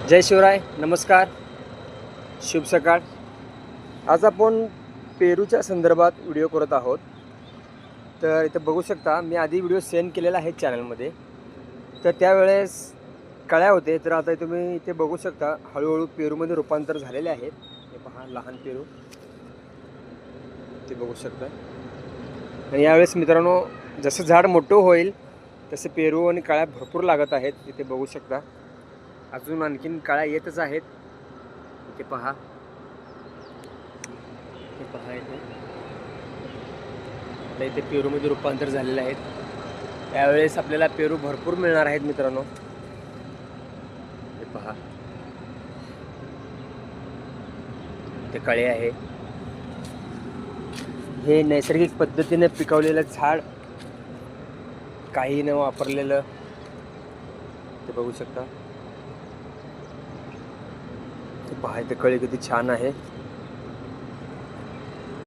जय शिवराय, नमस्कार, शुभ सकाळ. आज आपण पेरूच्या संदर्भात व्हिडिओ करत आहोत. तर इथं बघू शकता, मी आधी व्हिडिओ सेंड केलेला आहे चॅनलमध्ये. तर त्यावेळेस कळ्या होते, तर आता तुम्ही इथे बघू शकता हळूहळू पेरूमध्ये रूपांतर झालेले आहेत. हे पहा, लहान पेरू ते बघू शकता. आणि यावेळेस मित्रांनो, जसं झाड मोठं होईल तसे पेरू आणि कळ्या भरपूर लागत आहेत. इथे बघू शकता, अजून आणखीन कळ्या येतच आहेत. इथे पहा, हे पहा इथे. आता इथे पेरूमध्ये रूपांतर झालेले आहेत. त्यावेळेस आपल्याला पेरू भरपूर मिळणार आहेत मित्रांनो. हे पहा, ते कळे आहे. हे नैसर्गिक पद्धतीने पिकवलेलं झाड, काही न वापरलेलं, ते बघू शकता. ते पहा, इथे कळी किती छान आहे.